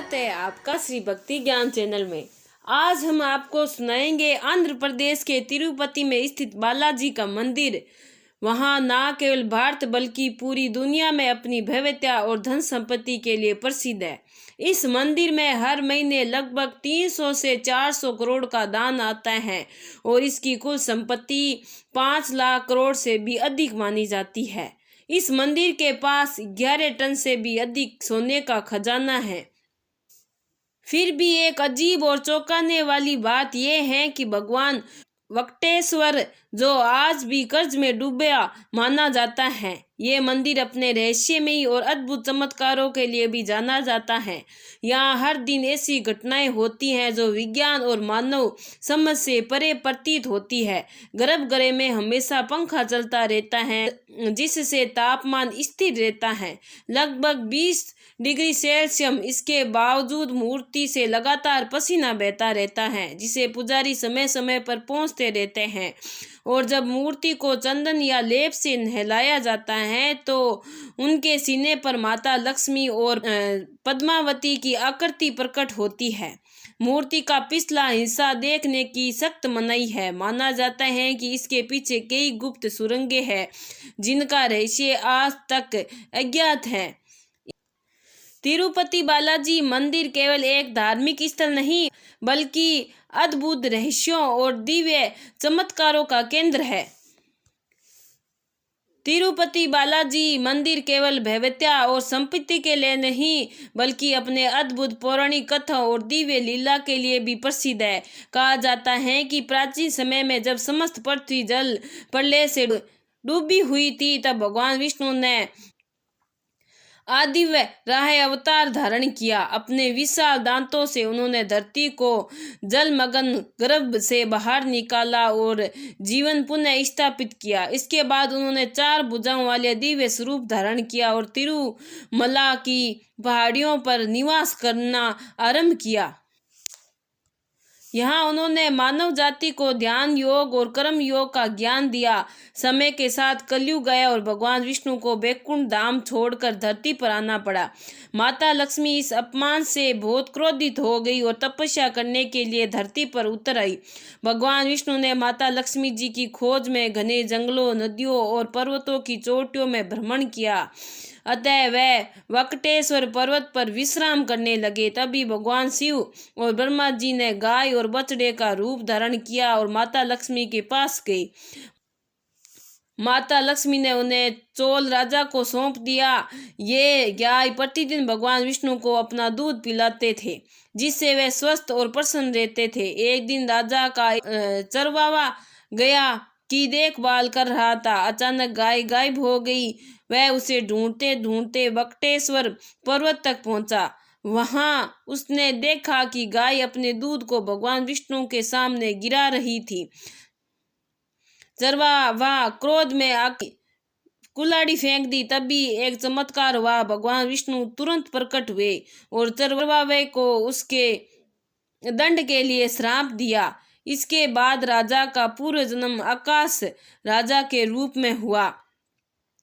स्वागत है आपका श्री भक्ति ज्ञान चैनल में। आज हम आपको सुनाएंगे आंध्र प्रदेश के तिरुपति में स्थित बालाजी का मंदिर। वहाँ न केवल भारत बल्कि पूरी दुनिया में अपनी भव्यता और धन संपत्ति के लिए प्रसिद्ध है। इस मंदिर में हर महीने लगभग 300 से 400 करोड़ का दान आता है और इसकी कुल संपत्ति 5 लाख करोड़ से भी अधिक मानी जाती है। इस मंदिर के पास 11 टन से भी अधिक सोने का खजाना है। फिर भी एक अजीब और चौंकाने वाली बात यह है कि भगवान वक्टेश्वर, जो आज भी कर्ज में डूबा माना जाता है, ये मंदिर अपने रहस्यमयी और अद्भुत चमत्कारों के लिए भी जाना जाता है। यहाँ हर दिन ऐसी घटनाएं होती हैं जो विज्ञान और मानव समझ से परे प्रतीत होती है। गर्भगृह में हमेशा पंखा चलता रहता है जिससे तापमान स्थिर रहता है, लगभग 20 डिग्री सेल्सियस। इसके बावजूद मूर्ति से लगातार पसीना बहता रहता है जिसे पुजारी समय समय पर पोंछते रहते हैं। और जब मूर्ति को चंदन या लेप से नहलाया जाता है तो उनके सीने पर माता लक्ष्मी और पद्मावती की आकृति प्रकट होती है। मूर्ति का पिछला हिस्सा देखने की सख्त मनाही है। माना जाता है कि इसके पीछे कई गुप्त सुरंगें हैं जिनका रहस्य आज तक अज्ञात है। तिरुपति बालाजी मंदिर केवल एक धार्मिक स्थल नहीं बल्कि अद्भुत रहस्यों और दिव्य चमत्कारों का केंद्र है। तिरुपति बालाजी मंदिर केवल भव्यता और संपत्ति के लिए नहीं बल्कि अपने अद्भुत पौराणिक कथा और दिव्य लीला के लिए भी प्रसिद्ध है। कहा जाता है कि प्राचीन समय में जब समस्त पृथ्वी जल प्रलय से डूबी हुई थी तब भगवान विष्णु ने आदिव्य राह अवतार धारण किया। अपने विशाल दांतों से उन्होंने धरती को जलमग्न गर्भ से बाहर निकाला और जीवन पुनः स्थापित किया। इसके बाद उन्होंने 4 भुजाओं वाले दिव्य स्वरूप धारण किया और तिरुमला की पहाड़ियों पर निवास करना आरंभ किया। यहाँ उन्होंने मानव जाति को ध्यान योग और कर्म योग का ज्ञान दिया। समय के साथ कलयुग गया और भगवान विष्णु को वैकुंठ धाम छोड़कर धरती पर आना पड़ा। माता लक्ष्मी इस अपमान से बहुत क्रोधित हो गई और तपस्या करने के लिए धरती पर उतर आई। भगवान विष्णु ने माता लक्ष्मी जी की खोज में घने जंगलों, नदियों और पर्वतों की चोटियों में भ्रमण किया। अतः वह वक्टेश्वर पर्वत पर विश्राम करने लगे। तभी भगवान शिव और ब्रह्मा जी ने गाय और बछड़े का रूप धारण किया और माता लक्ष्मी के पास गए। माता लक्ष्मी ने उन्हें चोल राजा को सौंप दिया। ये गाय प्रतिदिन भगवान विष्णु को अपना दूध पिलाते थे जिससे वे स्वस्थ और प्रसन्न रहते थे। एक दिन राजा का चरवाहा गया की देखभाल कर रहा था। अचानक गाय गायब हो गई। वह उसे ढूंढते ढूंढते वक्टेश्वर पर्वत तक पहुंचा। वहां उसने देखा कि गाय अपने दूध को भगवान विष्णु के सामने गिरा रही थी। चरवाहा क्रोध में आके कुल्हाड़ी फेंक दी। तभी एक चमत्कार हुआ। भगवान विष्णु तुरंत प्रकट हुए और चरवाहे को उसके दंड के लिए श्राप दिया। इसके बाद राजा का पूर्व जन्म आकाश राजा के रूप में हुआ।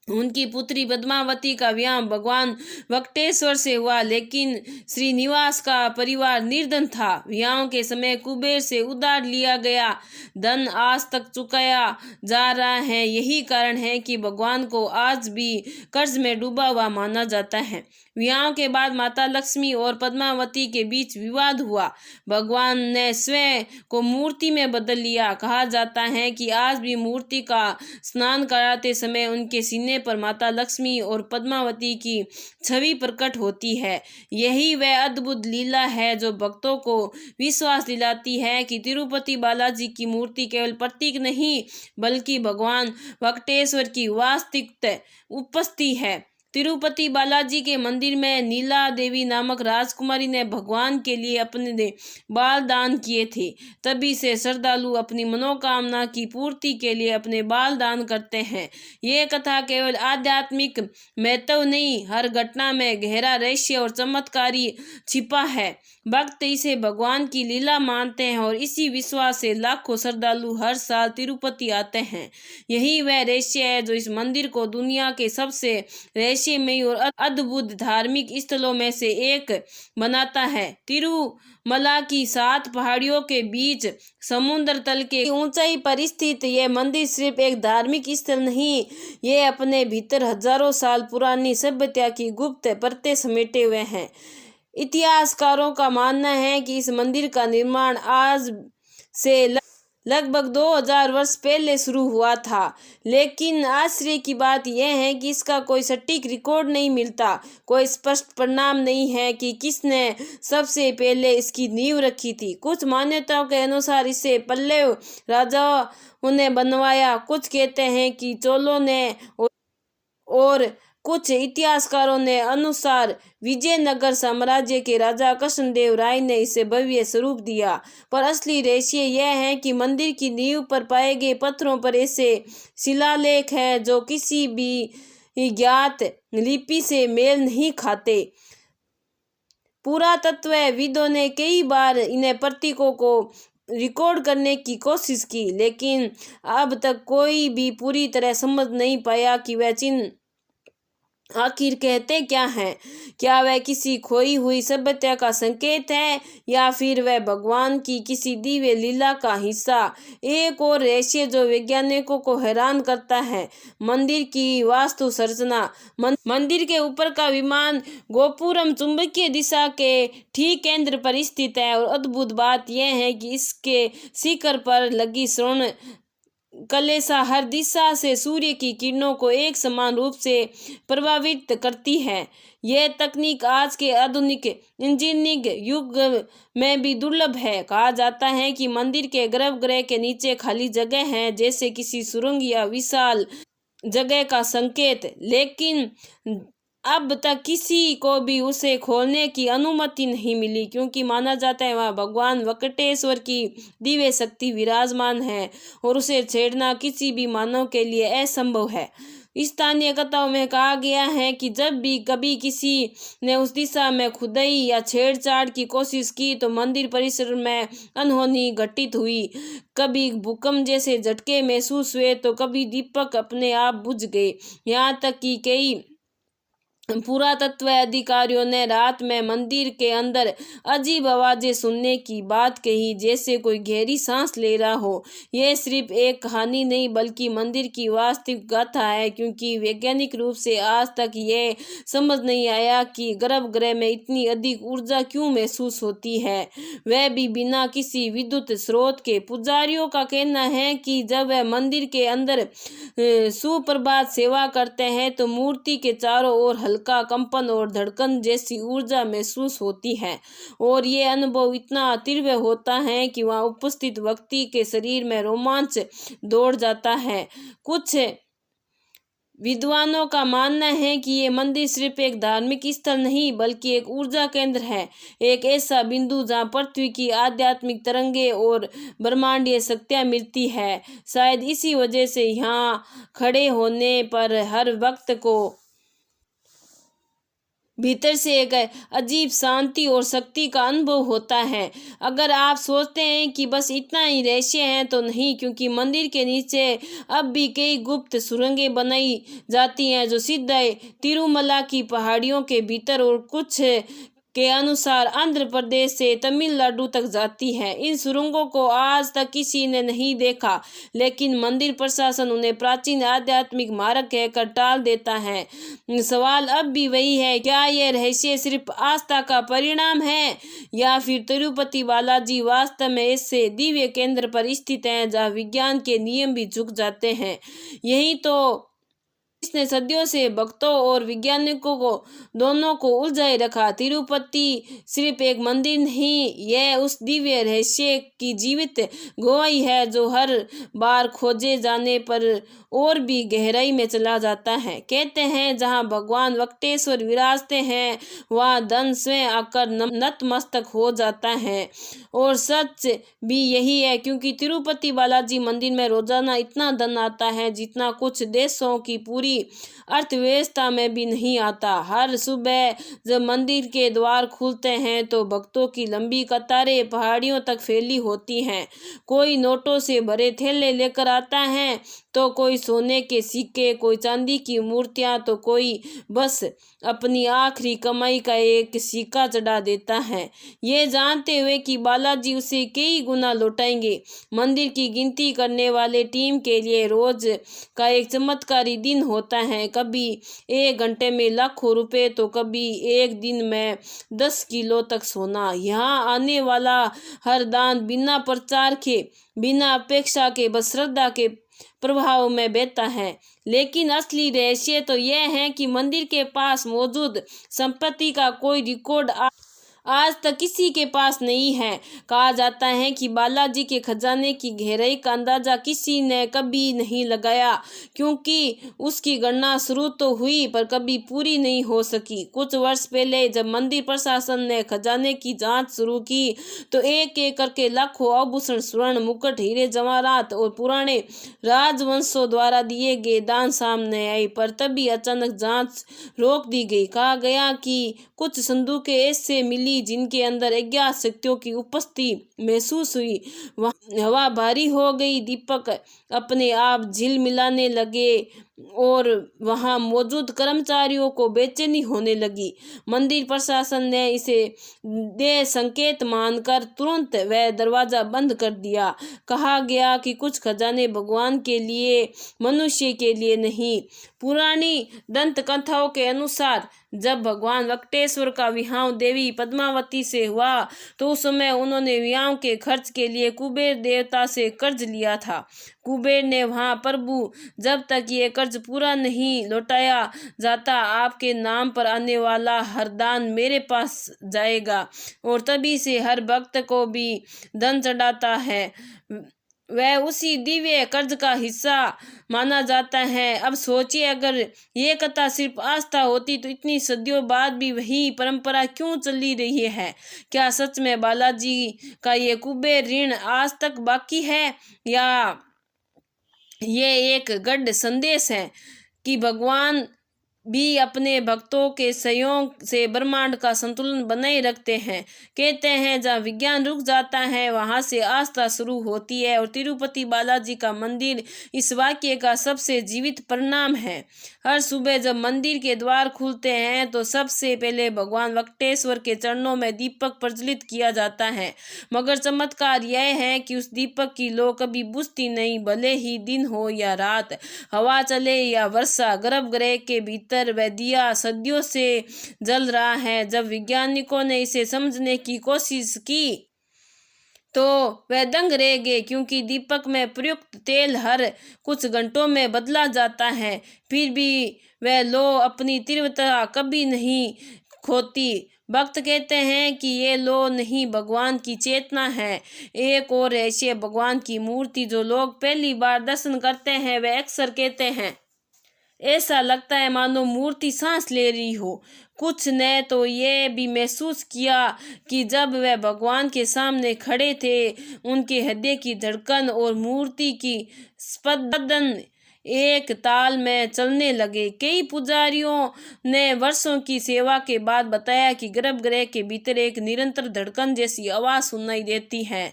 उनकी पुत्री पद्मावती का विवाह भगवान वक्टेश्वर से हुआ, लेकिन श्रीनिवास का परिवार निर्धन था। विवाह के समय कुबेर से उधार लिया गया धन आज तक चुकाया जा रहा है। यही कारण है कि भगवान को आज भी कर्ज में डूबा हुआ माना जाता है। विवाह के बाद माता लक्ष्मी और पद्मावती के बीच विवाद हुआ। भगवान ने स्वयं को मूर्ति में बदल लिया। कहा जाता है कि आज भी मूर्ति का स्नान कराते समय उनके सीने पर माता लक्ष्मी और पद्मावती की छवि प्रकट होती है। यही वह अद्भुत लीला है जो भक्तों को विश्वास दिलाती है कि तिरुपति बालाजी की मूर्ति केवल प्रतीक नहीं बल्कि भगवान वक्टेश्वर की वास्तविक उपस्थिति है। तिरुपति बालाजी के मंदिर में नीला देवी नामक राजकुमारी ने भगवान के लिए अपने बाल दान किए थे। तभी से श्रद्धालु अपनी मनोकामना की पूर्ति के लिए अपने बाल दान करते हैं। ये कथा केवल आध्यात्मिक महत्व नहीं, हर घटना में गहरा रहस्य और चमत्कारी छिपा है। भक्त इसे भगवान की लीला मानते हैं और इसी विश्वास से लाखों श्रद्धालु हर साल तिरुपति आते हैं। यही वह रहस्य है जो इस मंदिर को दुनिया के सबसे रहस्यमयी और अद्भुत धार्मिक स्थलों में से एक बनाता है। तिरुमला की 7 पहाड़ियों के बीच समुद्र तल के ऊंचाई पर स्थित यह मंदिर सिर्फ एक धार्मिक स्थल नहीं, ये अपने भीतर हजारों साल पुरानी सभ्यता की गुप्त परतें समेटे हुए हैं। इतिहासकारों का मानना है कि इस मंदिर का निर्माण आज से लगभग 2000 वर्ष पहले शुरू हुआ था, लेकिन आश्चर्य की बात यह है कि इसका कोई सटीक रिकॉर्ड नहीं मिलता। कोई स्पष्ट परिणाम नहीं है कि किसने सबसे पहले इसकी नींव रखी थी। कुछ मान्यताओं के अनुसार इसे पल्लव राजाओं ने बनवाया, कुछ कहते हैं कि चोलों ने, और कुछ इतिहासकारों ने अनुसार विजयनगर साम्राज्य के राजा कृष्णदेव राय ने इसे भव्य स्वरूप दिया। पर असली रहस्य यह है कि मंदिर की नींव पर पाए गए पत्थरों पर ऐसे शिलालेख हैं जो किसी भी ज्ञात लिपि से मेल नहीं खाते। पुरातत्वविदों ने कई बार इन्हें प्रतीकों को रिकॉर्ड करने की कोशिश की, लेकिन अब तक कोई भी पूरी तरह समझ नहीं पाया कि वह चिन्ह आखिर कहते क्या हैं। क्या वह किसी खोई हुई सभ्यता का संकेत है या फिर वह भगवान की किसी दिव्य लीला का हिस्सा। एक और रहस्य जो वैज्ञानिकों को हैरान करता है, मंदिर की वास्तु संरचना। मंदिर के ऊपर का विमान गोपुरम चुंबकीय दिशा के ठीक केंद्र पर स्थित है और अद्भुत बात यह है कि इसके शिखर पर लगी स्वर्ण कलेसा हर दिशा से सूर्य की किरणों को एक समान रूप से प्रभावित करती है। यह तकनीक आज के आधुनिक इंजीनियरिंग युग में भी दुर्लभ है। कहा जाता है कि मंदिर के गर्भगृह के नीचे खाली जगह है, जैसे किसी सुरंग या विशाल जगह का संकेत, लेकिन अब तक किसी को भी उसे खोलने की अनुमति नहीं मिली, क्योंकि माना जाता है वहाँ भगवान वेंकटेश्वर की दिव्य शक्ति विराजमान है और उसे छेड़ना किसी भी मानव के लिए असंभव है। स्थानीय कथाओं में कहा गया है कि जब भी कभी किसी ने उस दिशा में खुदाई या छेड़छाड़ की कोशिश की तो मंदिर परिसर में अनहोनी घटित हुई। कभी भूकंप जैसे झटके महसूस हुए तो कभी दीपक अपने आप बुझ गए। यहाँ तक कि कई पुरातत्व अधिकारियों ने रात में मंदिर के अंदर अजीब आवाजें सुनने की बात कही, जैसे कोई गहरी सांस ले रहा हो। यह सिर्फ एक कहानी नहीं बल्कि मंदिर की वास्तविक गाथा है, क्योंकि वैज्ञानिक रूप से आज तक यह समझ नहीं आया कि गर्भगृह में इतनी अधिक ऊर्जा क्यों महसूस होती है, वह भी बिना किसी विद्युत स्रोत के। पुजारियों का कहना है कि जब वह मंदिर के अंदर सुप्रभात सेवा करते हैं तो मूर्ति के चारों ओर का कंपन और धड़कन जैसी ऊर्जा महसूस होती है और ये अनुभव इतना तीव्र होता है कि वहाँ उपस्थित व्यक्ति के शरीर में रोमांच दौड़ जाता है। कुछ विद्वानों का मानना है कि ये मंदिर सिर्फ एक धार्मिक स्थल नहीं बल्कि एक ऊर्जा केंद्र है, एक ऐसा बिंदु जहाँ पृथ्वी की आध्यात्मिक तरंगे और ब्रह्मांडीय शक्तियाँ मिलती है। शायद इसी वजह से यहाँ खड़े होने पर हर वक्त को भीतर से एक अजीब शांति और शक्ति का अनुभव होता है। अगर आप सोचते हैं कि बस इतना ही रहस्य है तो नहीं, क्योंकि मंदिर के नीचे अब भी कई गुप्त सुरंगें बनाई जाती हैं जो सीधे तिरुमला की पहाड़ियों के भीतर और कुछ के अनुसार आंध्र प्रदेश से तमिलनाडु तक जाती है। इन सुरंगों को आज तक किसी ने नहीं देखा, लेकिन मंदिर प्रशासन उन्हें प्राचीन आध्यात्मिक मार्ग कहकर टाल देता है। सवाल अब भी वही है, क्या यह रहस्य सिर्फ आस्था का परिणाम है या फिर तिरुपति बालाजी वास्तव में ऐसे दिव्य केंद्र पर स्थित हैं जहाँ विज्ञान के नियम भी झुक जाते हैं। यही तो इसने सदियों से भक्तों और वैज्ञानिकों को दोनों को उलझाए रखा। तिरुपति सिर्फ एक मंदिर नहीं, यह उस दिव्य रहस्य की जीवित गवाही है जो हर बार खोजे जाने पर और भी गहराई में चला जाता है। कहते हैं जहाँ भगवान वेंकटेश्वर विराजते हैं वहाँ धन स्वयं आकर नतमस्तक हो जाता है, और सच भी यही है, क्योंकि तिरुपति बालाजी मंदिर में रोजाना इतना धन आता है जितना कुछ देशों की पूरी पूरी अर्थव्यवस्था में भी नहीं आता। हर सुबह जब मंदिर के द्वार खुलते हैं तो भक्तों की लंबी कतारें पहाड़ियों तक फैली होती हैं। कोई नोटों से भरे थैले लेकर आता है, तो कोई सोने के सिक्के, कोई चांदी की मूर्तियां, तो कोई बस अपनी आखिरी कमाई का एक सिक्का चढ़ा देता है, ये जानते हुए कि बालाजी उसे कई गुना लौटाएंगे। मंदिर की गिनती करने वाले टीम के लिए रोज का एक चमत्कारी दिन होता है। कभी 1 घंटे में लाखों रुपए, तो कभी एक दिन में 10 किलो तक सोना। यहाँ आने वाला हर दान बिना प्रचार के, बिना अपेक्षा के, बस श्रद्धा के प्रभाव में बहता है। लेकिन असली रहस्य तो यह है कि मंदिर के पास मौजूद संपत्ति का कोई रिकॉर्ड आज तक किसी के पास नहीं है। कहा जाता है कि बालाजी के खजाने की गहराई का अंदाजा किसी ने कभी नहीं लगाया, क्योंकि उसकी गणना शुरू तो हुई पर कभी पूरी नहीं हो सकी। कुछ वर्ष पहले जब मंदिर प्रशासन ने खजाने की जांच शुरू की, तो एक एक करके लाखों आभूषण, स्वर्ण, मुकुट, हीरे जवाहरात और पुराने राजवंशों द्वारा दिए गए दान सामने आए। पर तभी अचानक जांच रोक दी गई। कहा गया कि कुछ संदूकें ऐसे मिली जिनके अंदर अज्ञात शक्तियों की उपस्थिति महसूस हुई। हवा भारी हो गई, दीपक अपने आप झिलमिलाने लगे और वहां मौजूद कर्मचारियों को बेचैनी होने लगी। मंदिर प्रशासन ने इसे दे संकेत मानकर तुरंत वह दरवाजा बंद कर दिया। कहा गया कि कुछ खजाने भगवान के लिए, मनुष्य के लिए नहीं। पुरानी दंत कथाओं के अनुसार जब भगवान वेंकटेश्वर का विवाह देवी पद्मावती से हुआ, तो उस समय उन्होंने विवाह के खर्च के लिए कुबेर देवता से कर्ज लिया था। कुबेर ने वहां प्रभु, जब तक ये कर्ज पूरा नहीं लौटाया जाता, आपके नाम पर आने वाला हर दान मेरे पास जाएगा। और तभी से हर भक्त को भी धन चढ़ाता है, वह उसी दिव्य कर्ज का हिस्सा माना जाता है। अब सोचिए, अगर ये कथा सिर्फ आस्था होती तो इतनी सदियों बाद भी वही परंपरा क्यों चली रही है? क्या सच में बालाजी का ये कुबेर ऋण आज तक बाकी है, या ये एक गढ़ संदेश है कि भगवान भी अपने भक्तों के सहयोग से ब्रह्मांड का संतुलन बनाए रखते हैं? कहते हैं जहाँ विज्ञान रुक जाता है वहां से आस्था शुरू होती है, और तिरुपति बालाजी का मंदिर इस वाक्य का सबसे जीवित परिणाम है। हर सुबह जब मंदिर के द्वार खुलते हैं तो सबसे पहले भगवान वेंकटेश्वर के चरणों में दीपक प्रज्वलित किया जाता है। मगर चमत्कार यह है कि उस दीपक की लौ कभी बुझती नहीं, भले ही दिन हो या रात, हवा चले या वर्षा। गर्भगृह के भीतर वह दिया सदियों से जल रहा है। जब वैज्ञानिकों ने इसे समझने की कोशिश की तो वह दंग रह गए, क्योंकि दीपक में प्रयुक्त तेल हर कुछ घंटों में बदला जाता है, फिर भी वह लो अपनी तीव्रता कभी नहीं खोती। भक्त कहते हैं कि ये लो नहीं, भगवान की चेतना है। एक और रहस्य, भगवान की मूर्ति जो लोग पहली बार दर्शन करते हैं वे अक्सर कहते हैं ऐसा लगता है मानो मूर्ति सांस ले रही हो। कुछ ने तो ये भी महसूस किया कि जब वह भगवान के सामने खड़े थे, उनके हृदय की धड़कन और मूर्ति की स्पंदन एक ताल में चलने लगे। कई पुजारियों ने वर्षों की सेवा के बाद बताया कि गर्भगृह के भीतर एक निरंतर धड़कन जैसी आवाज सुनाई देती है।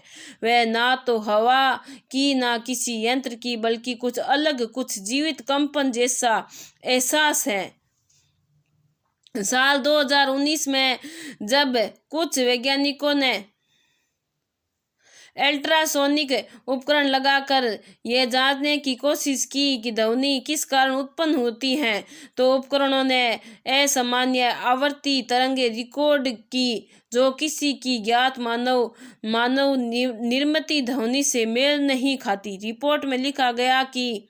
वह ना तो हवा की, ना किसी यंत्र की, बल्कि कुछ अलग, कुछ जीवित कंपन जैसा एहसास है। साल 2019 में जब कुछ वैज्ञानिकों ने अल्ट्रासोनिक उपकरण लगाकर यह जांचने की कोशिश की कि ध्वनि किस कारण उत्पन्न होती है, तो उपकरणों ने असामान्य आवर्ती तरंगें रिकॉर्ड की जो किसी की ज्ञात मानव निर्मित ध्वनि से मेल नहीं खाती। रिपोर्ट में लिखा गया कि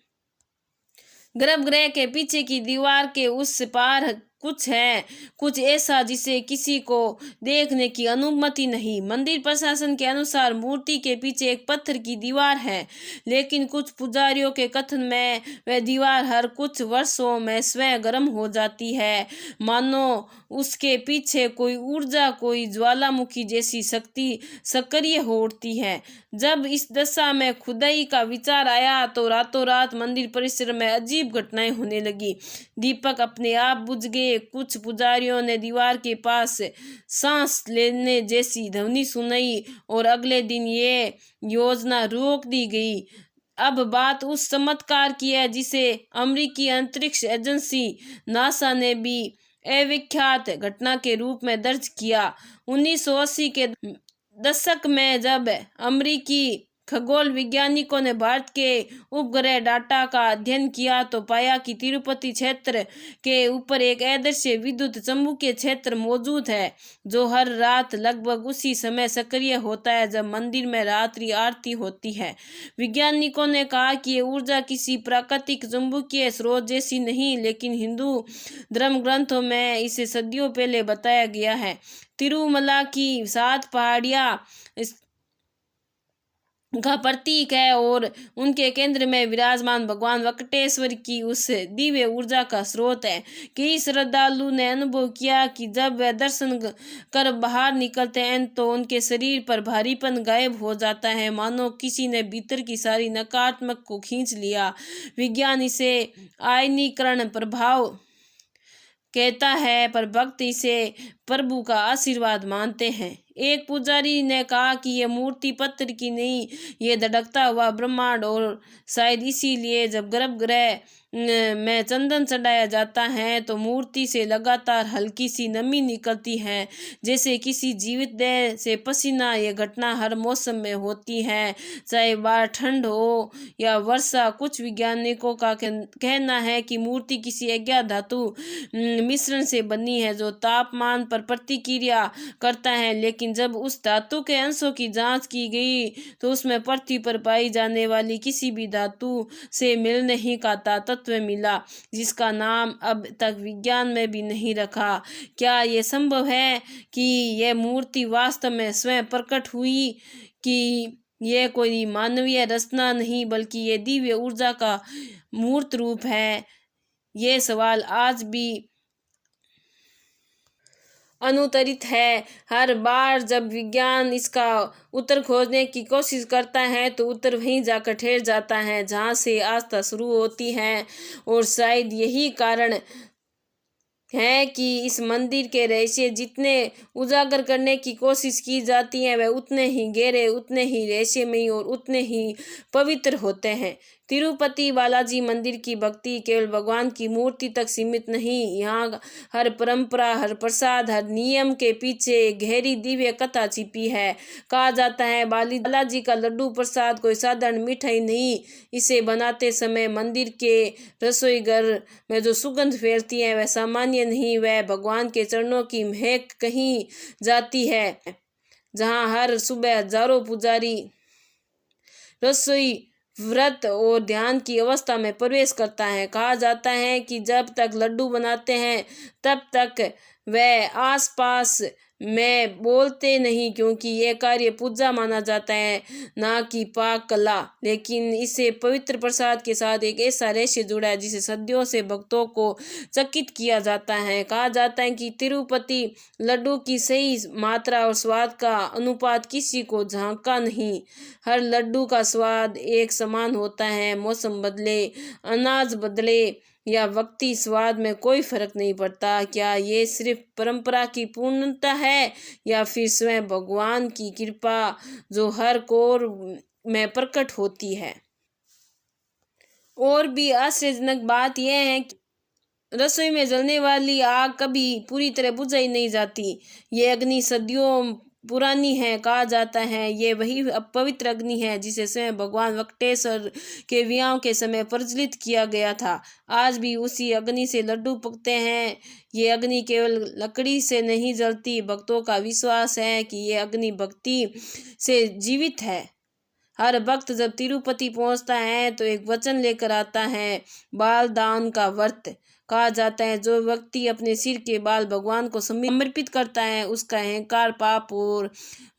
गर्भगृह के पीछे की दीवार के उस पार कुछ है, कुछ ऐसा जिसे किसी को देखने की अनुमति नहीं। मंदिर प्रशासन के अनुसार मूर्ति के पीछे एक पत्थर की दीवार है, लेकिन कुछ पुजारियों के कथन में वह दीवार हर कुछ वर्षों में स्वयं गर्म हो जाती है, मानो उसके पीछे कोई ऊर्जा, कोई ज्वालामुखी जैसी शक्ति सक्रिय हो उठती है। जब इस दशा में खुदाई का विचार आया तो रातों रात मंदिर परिसर में अजीब घटनाएं होने लगी। दीपक अपने आप बुझ गए, कुछ पुजारियों ने दीवार के पास सांस लेने जैसी ध्वनि सुनाई और अगले दिन ये योजना रोक दी गई। अब बात उस चमत्कार की है जिसे अमेरिकी अंतरिक्ष एजेंसी नासा ने भी अविख्यात घटना के रूप में दर्ज किया। 1980 के दशक में जब अमेरिकी खगोल वैज्ञानिकों ने भारत के उपग्रह डाटा का अध्ययन किया तो पाया कि तिरुपति क्षेत्र के ऊपर एक अदृश्य विद्युत चुंबकीय क्षेत्र मौजूद है, जो हर रात लगभग उसी समय सक्रिय होता है जब मंदिर में रात्रि आरती होती है। वैज्ञानिकों ने कहा कि ये ऊर्जा किसी प्राकृतिक चुंबकीय स्रोत जैसी नहीं, लेकिन हिंदू धर्म ग्रंथों में इसे सदियों पहले बताया गया है। तिरुमला की 7 पहाड़ियाँ का प्रतीक है और उनके केंद्र में विराजमान भगवान वेंकटेश्वर की उस दिव्य ऊर्जा का स्रोत है। कई श्रद्धालु ने अनुभव किया कि जब वे दर्शन कर बाहर निकलते हैं तो उनके शरीर पर भारीपन गायब हो जाता है, मानो किसी ने भीतर की सारी नकारात्मक को खींच लिया। विज्ञान इसे आयनीकरण प्रभाव कहता है, पर भक्त इसे प्रभु का आशीर्वाद मानते हैं। एक पुजारी ने कहा कि यह मूर्ति पत्थर की नहीं, ये धड़कता हुआ ब्रह्मांड, और शायद इसीलिए जब गर्भगृह में चंदन चढ़ाया जाता है तो मूर्ति से लगातार हल्की सी नमी निकलती है, जैसे किसी जीवित देह से पसीना। ये घटना हर मौसम में होती है, चाहे बाहर ठंड हो या वर्षा। कुछ वैज्ञानिकों का कहना है कि मूर्ति किसी अज्ञात धातु मिश्रण से बनी है जो तापमान पर प्रतिक्रिया करता है, लेकिन जब उस धातु के अंशों की जांच की गई तो उसमें पृथ्वी पर पाई जाने वाली किसी भी धातु से मिल नहीं का तत्व मिला, जिसका नाम अब तक विज्ञान में भी नहीं रखा। क्या यह संभव है कि यह मूर्ति वास्तव में स्वयं प्रकट हुई, कि यह कोई मानवीय रचना नहीं बल्कि ये दिव्य ऊर्जा का मूर्त रूप है? ये सवाल आज भी अनुत्तरित है। हर बार जब विज्ञान इसका उत्तर खोजने की कोशिश करता है तो उत्तर वहीं जाकर ठहर जाता है जहाँ से आस्था शुरू होती है, और शायद यही कारण है कि इस मंदिर के रहस्य जितने उजागर करने की कोशिश की जाती है वह उतने ही गहरे, उतने ही रहस्यमयी और उतने ही पवित्र होते हैं। तिरुपति बालाजी मंदिर की भक्ति केवल भगवान की मूर्ति तक सीमित नहीं, यहाँ हर परंपरा, हर प्रसाद, हर नियम के पीछे एक गहरी दिव्य कथा छिपी है। कहा जाता है बालाजी का लड्डू प्रसाद कोई साधारण मिठाई नहीं, इसे बनाते समय मंदिर के रसोई घर में जो सुगंध फैलती है वह सामान्य नहीं, वह भगवान के चरणों की महक कही जाती है। जहाँ हर सुबह हजारों पुजारी रसोई, व्रत और ध्यान की अवस्था में प्रवेश करता है। कहा जाता है कि जब तक लड्डू बनाते हैं तब तक वह आसपास में बोलते नहीं, क्योंकि यह कार्य पूजा माना जाता है, ना कि पाक कला। लेकिन इसे पवित्र प्रसाद के साथ एक ऐसा रहस्य जुड़ा है जिसे सदियों से भक्तों को चकित किया जाता है। कहा जाता है कि तिरुपति लड्डू की सही मात्रा और स्वाद का अनुपात किसी को झांका नहीं। हर लड्डू का स्वाद एक समान होता है, मौसम बदले, अनाज बदले या वक्ती स्वाद में कोई फर्क नहीं पड़ता। क्या ये सिर्फ परंपरा की पूर्णता है या फिर स्वयं भगवान की कृपा जो हर कोर में प्रकट होती है? और भी आश्चर्यजनक बात यह है कि रसोई में जलने वाली आग कभी पूरी तरह बुझाई नहीं जाती। ये अग्नि सदियों पुरानी है। कहा जाता है ये वही पवित्र अग्नि है जिसे स्वयं भगवान वेंकटेश्वर के विवाह के समय प्रज्वलित किया गया था। आज भी उसी अग्नि से लड्डू पकते हैं। ये अग्नि केवल लकड़ी से नहीं जलती। भक्तों का विश्वास है कि ये अग्नि भक्ति से जीवित है। हर भक्त जब तिरुपति पहुंचता है तो एक वचन लेकर आता है, बाल दान का व्रत। कहा जाता है। जो व्यक्ति अपने सिर के बाल भगवान को समर्पित करता है उसका अहंकार, पाप और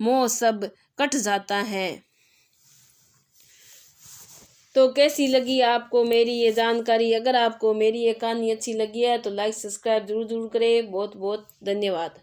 मोह सब कट जाता है। तो कैसी लगी आपको मेरी ये जानकारी? अगर आपको मेरी ये कहानी अच्छी लगी है तो लाइक सब्सक्राइब जरूर करें। बहुत बहुत धन्यवाद।